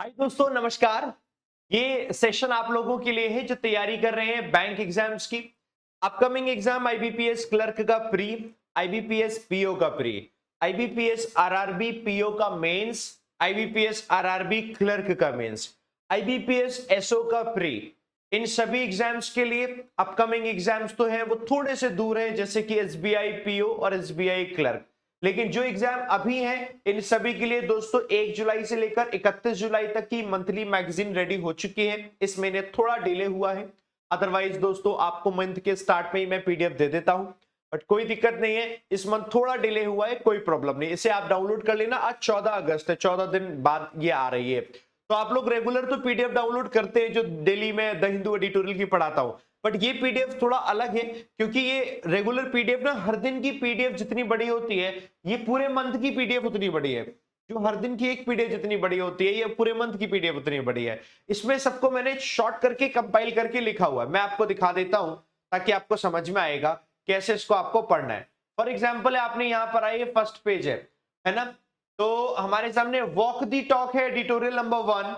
हाय दोस्तों, नमस्कार। ये सेशन आप लोगों के लिए है जो तैयारी कर रहे हैं बैंक एग्जाम्स की। अपकमिंग एग्जाम आईबीपीएस क्लर्क का प्री, आईबीपीएस पीओ का प्री, आईबीपीएस आरआरबी पीओ का मेंस, आईबीपीएस आरआरबी क्लर्क का मेंस, आईबीपीएस एसओ का प्री। इन सभी एग्जाम्स के लिए अपकमिंग एग्जाम्स तो है वो थोड़े से दूर है, जैसे कि एसबीआई पीओ और एसबीआई क्लर्क। लेकिन जो एग्जाम अभी है इन सभी के लिए दोस्तों 1 जुलाई से लेकर 31 जुलाई तक की मंथली मैगजीन रेडी हो चुकी है। इस महीने थोड़ा डिले हुआ है, अदरवाइज दोस्तों आपको मंथ के स्टार्ट में ही मैं पीडीएफ दे देता हूं। बट कोई दिक्कत नहीं है, इस मंथ थोड़ा डिले हुआ है, कोई प्रॉब्लम नहीं। इसे आप डाउनलोड कर लेना। आज 14 अगस्त है, 14 दिन बाद ये आ रही है। तो आप लोग रेगुलर तो पीडीएफ डाउनलोड करते हैं जो डेली में द हिंदू एडिटोरियल की पढ़ाता हूं, बट ये पीडीएफ थोड़ा अलग है क्योंकि ये रेगुलर पीडीएफ ना हर दिन की पीडीएफ जितनी बड़ी होती है, ये पूरे मंथ की पीडीएफ उतनी बड़ी है। जो हर दिन की एक पीडीएफ जितनी बड़ी होती है, ये पूरे मंथ की पीडीएफ उतनी बड़ी है। इसमें सबको मैंने शॉर्ट करके कंपाइल करके लिखा हुआ है, मैं आपको दिखा देता हूं ताकि आपको समझ में आएगा कैसे इसको आपको पढ़ना है। फॉर एग्जाम्पल आपने यहां पर आइए, फर्स्ट पेज है ना। तो हमारे सामने वॉक दी टॉक है, एडिटोरियल नंबर 1।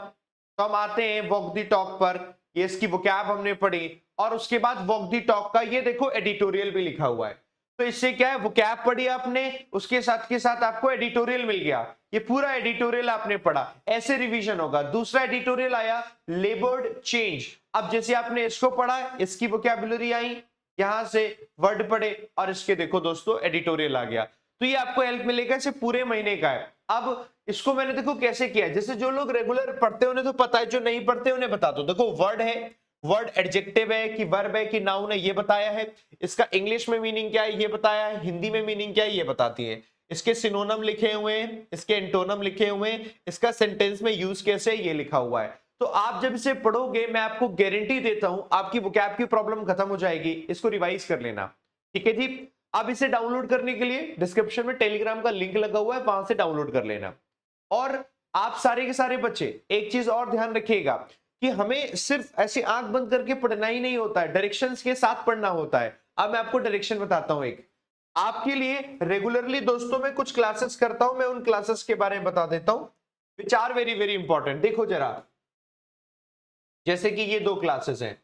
तो हम आते हैं वॉक दी टॉक पर, ये इसकी वोकैब हमने पढ़ी और उसके बाद वॉक दी टॉक का ये देखो एडिटोरियल भी लिखा हुआ है। तो इससे क्या है, वोकैब पढ़ी आपने, उसके साथ के साथ आपको एडिटोरियल मिल गया। ये पूरा एडिटोरियल आपने पढ़ा, ऐसे रिवीजन होगा। दूसरा एडिटोरियल आया लेबर्ड चेंज। अब जैसे आपने इसको पढ़ा, इसकी वोकैबुलरी आई, यहां से वर्ड पढ़े और इसके देखो दोस्तों एडिटोरियल आ गया। तो ये आपको हेल्प मिलेगा, इसे पूरे महीने का है। अब इसको मैंने देखो कैसे किया, जैसे जो लोग रेगुलर पढ़ते हैं उन्हें तो पता है, जो नहीं पढ़ते उन्हें बता दो। देखो वर्ड है, वर्ड एडजेक्टिव है कि वर्ब है कि नाउन है, ये बताया है। इसका इंग्लिश में मीनिंग क्या है ये बताया है, हिंदी में मीनिंग क्या है ये बताती है। इसके सिनोनम लिखे हुए हैं, इसके एंटोनम लिखे हुए हैं, इसका सेंटेंस में यूज कैसे ये लिखा हुआ है। तो आप जब इसे पढ़ोगे मैं आपको गारंटी देता हूं आपकी वोकैब की प्रॉब्लम खत्म हो जाएगी। इसको रिवाइज कर लेना, ठीक है जी। अब इसे डाउनलोड करने के लिए डिस्क्रिप्शन में टेलीग्राम का लिंक लगा हुआ है, वहां से डाउनलोड कर लेना। और आप सारे के सारे बच्चे एक चीज और ध्यान रखिएगा कि हमें सिर्फ ऐसे आंख बंद करके पढ़ना ही नहीं होता है, डायरेक्शंस के साथ पढ़ना होता है। अब मैं आपको डायरेक्शन बताता हूं एक आपके लिए। रेगुलरली दोस्तों मैं कुछ क्लासेस करता हूं, मैं उन क्लासेस के बारे में बता देता हूं which are very very important. देखो जरा, जैसे कि ये दो क्लासेस हैं।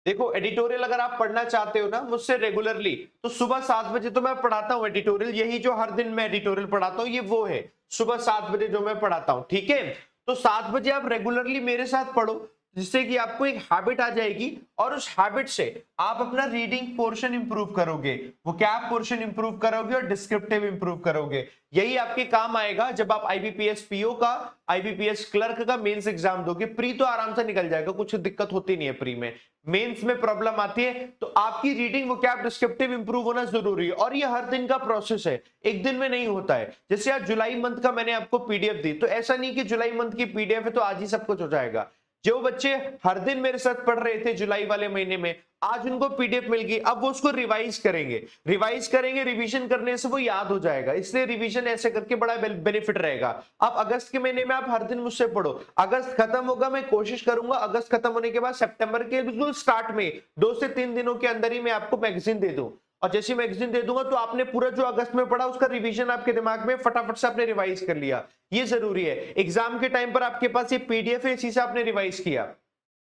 देखो एडिटोरियल अगर आप पढ़ना चाहते हो ना मुझसे रेगुलरली, तो सुबह 7 बजे तो मैं पढ़ाता हूं एडिटोरियल। यही जो हर दिन मैं एडिटोरियल पढ़ाता हूं ये वो है, सुबह 7 बजे जो मैं पढ़ाता हूं, ठीक है। तो 7 बजे आप रेगुलरली मेरे साथ पढ़ो, जिससे कि आपको एक हैबिट आ जाएगी और उस हैबिट से आप अपना रीडिंग पोर्शन इंप्रूव करोगे, वोकैब पोर्शन इंप्रूव करोगे और डिस्क्रिप्टिव इंप्रूव करोगे। यही आपके काम आएगा जब आप आईबीपीएस पीओ का, आईबीपीएस क्लर्क का मेंस एग्जाम दोगे। प्री तो आराम से निकल जाएगा, कुछ दिक्कत होती नहीं है प्री में। मेंस में प्रॉब्लम आती है, तो आपकी रीडिंग वोकैब डिस्क्रिप्टिव इंप्रूव होना जरूरी है और ये हर दिन का प्रोसेस है, एक दिन में नहीं होता है। जैसे आज जुलाई मंथ का मैंने आपको पीडीएफ दी, तो ऐसा नहीं कि जुलाई मंथ की पीडीएफ है तो आज ही सब कुछ हो जाएगा। जो बच्चे हर दिन मेरे साथ पढ़ रहे थे जुलाई वाले महीने में, आज उनको पीडीएफ मिल गई, अब वो उसको रिवाइज करेंगे, रिवीजन करने से वो याद हो जाएगा। इसलिए रिवीजन ऐसे करके बड़ा बेनिफिट रहेगा। अब अगस्त के महीने में आप हर दिन मुझसे पढ़ो, अगस्त खत्म होगा, मैं कोशिश करूंगा अगस्त खत्म होने के बाद सितंबर के बिल्कुल स्टार्ट में 2 से 3 दिनों के अंदर ही मैं आपको मैगजीन दे दूं। और जैसे मैगजीन दे दूंगा तो आपने पूरा जो अगस्त में पढ़ा उसका रिवीजन आपके दिमाग में फटाफट से आपने रिवाइज कर लिया। ये जरूरी है, एग्जाम के टाइम पर आपके पास ये पीडीएफ है, इसी से आपने रिवाइज किया,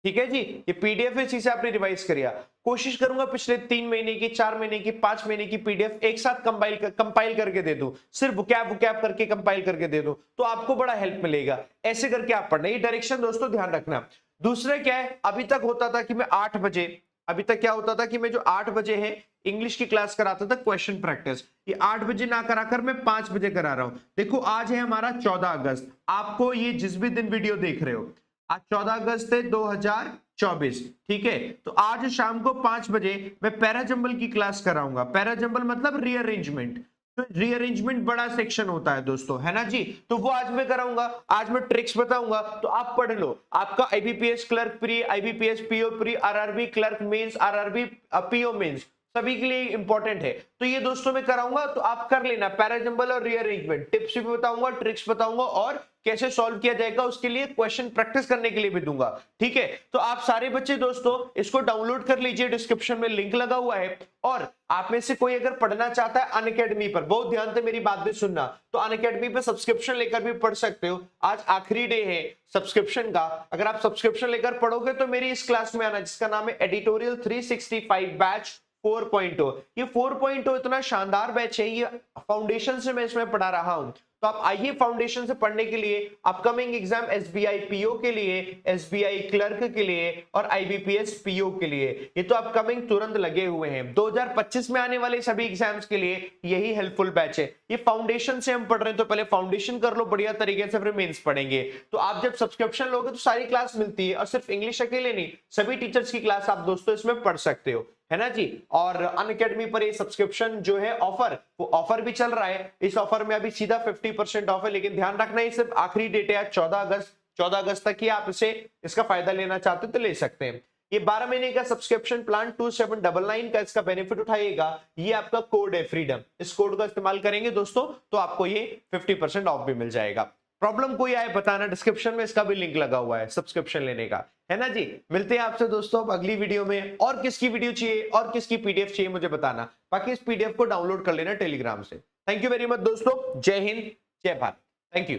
ठीक है जी। ये पीडीएफ है, इसी से आपने रिवाइज किया। कोशिश करूंगा पिछले 3 महीने की, 4 महीने की, 5 महीने की पीडीएफ एक साथ कंपाइल करके दे दूं, सिर्फ वोकैब करके कंपाइल करके दे दूं, तो आपको बड़ा हेल्प मिलेगा। ऐसे करके आप पढ़ना, ये डायरेक्शन दोस्तों ध्यान रखना। दूसरा क्या है, अभी तक होता था कि मैं 8 बजे, अभी तक क्या होता था कि मैं जो 8 बजे है इंग्लिश की क्लास कराता था क्वेश्चन प्रैक्टिस, ये 8 बजे ना कराकर मैं 5 बजे करा रहा हूं। देखो आज है हमारा 14 अगस्त, आपको ये जिस भी दिन वीडियो देख रहे हो, आज 14 अगस्त है 2024, ठीक है। तो आज शाम को 5 बजे मैं पैराजंबल की क्लास कराऊंगा। पैराजंबल मतलब रीअरेंजमेंट, तो रीअरेंजमेंट बड़ा सेक्शन होता है दोस्तों, है ना जी। तो वो आज मैं कराऊंगा, आज मैं ट्रिक्स बताऊंगा, तो आप पढ़ लो। आपका IBPS clerk pre, IBPS PO pre, RRB clerk mains, RRB PO mains, सभी के लिए इंपॉर्टेंट है। तो ये दोस्तों मैं कराऊंगा, तो आप कर लेना। पैराजंबल और रीअरेंजमेंट टिप्स भी बताऊंगा, ट्रिक्स बताऊंगा, और कैसे सॉल्व किया जाएगा उसके लिए क्वेश्चन प्रैक्टिस करने के लिए भी दूंगा। ठीक है, तो आप सारे बच्चे दोस्तों इसको डाउनलोड कर लीजिए, डिस्क्रिप्शन में लिंक लगा हुआ है। और आप में से कोई अगर पढ़ना चाहता है अनअकैडमी पर, बहुत ध्यान से मेरी बात भी सुनना, तो अनअकैडमी पर सब्सक्रिप्शन लेकर भी पढ़ सकते हो। आज आखिरी डे है सब्सक्रिप्शन का। अगर आप सब्सक्रिप्शन लेकर पढ़ोगे तो मेरी इस क्लास में आना, जिसका नाम है एडिटोरियल 365 बैच 4.0। ये 4.0 इतना शानदार बैच है, ये फाउंडेशन से मैं इसमें पढ़ा रहा हूं। तो आप आइए फाउंडेशन से पढ़ने के लिए अपकमिंग एग्जाम एसबीआई पीओ के लिए, एसबीआई क्लर्क के लिए और आईबीपीएस पीओ के लिए, ये तो अपकमिंग तुरंत लगे हुए हैं। 2025 में आने वाले सभी एग्जाम्स के लिए यही हेल्पफुल बैच है। ये फाउंडेशन से हम पढ़ रहे हैं, तो पहले फाउंडेशन कर लो बढ़िया तरीके से, फिर मेंस पढ़ेंगे। तो आप जब सब्सक्रिप्शन लोगे तो सारी क्लास मिलती है, और सिर्फ इंग्लिश अकेले नहीं, सभी टीचर्स की क्लास आप दोस्तों इसमें पढ़ सकते हो, है ना जी। और अनअकैडमी पर ये सब्सक्रिप्शन जो है ऑफर, वो ऑफर भी चल रहा है। इस ऑफर में अभी सीधा 50% ऑफ है, लेकिन ध्यान रखना ये सिर्फ आखिरी डेट है 14 अगस्त तक ही आप इसका फायदा लेना चाहते हो तो ले सकते हैं। ये 12 महीने का सब्सक्रिप्शन प्लान 2799 का, इसका बेनिफिट उठाइएगा। ये आपका कोड है फ्रीडम, इस कोड का इस्तेमाल करेंगे दोस्तों तो आपको ये 50% ऑफ भी मिल जाएगा। प्रॉब्लम कोई आए बताना, डिस्क्रिप्शन में इसका भी लिंक लगा हुआ है सब्सक्रिप्शन लेने का, है ना जी। मिलते हैं आपसे दोस्तों अब अगली वीडियो में। और किसकी वीडियो चाहिए और किसकी पीडीएफ चाहिए मुझे बताना, बाकी इस पीडीएफ को डाउनलोड कर लेना टेलीग्राम से। थैंक यू वेरी मच दोस्तों, जय हिंद, जय भारत, थैंक यू।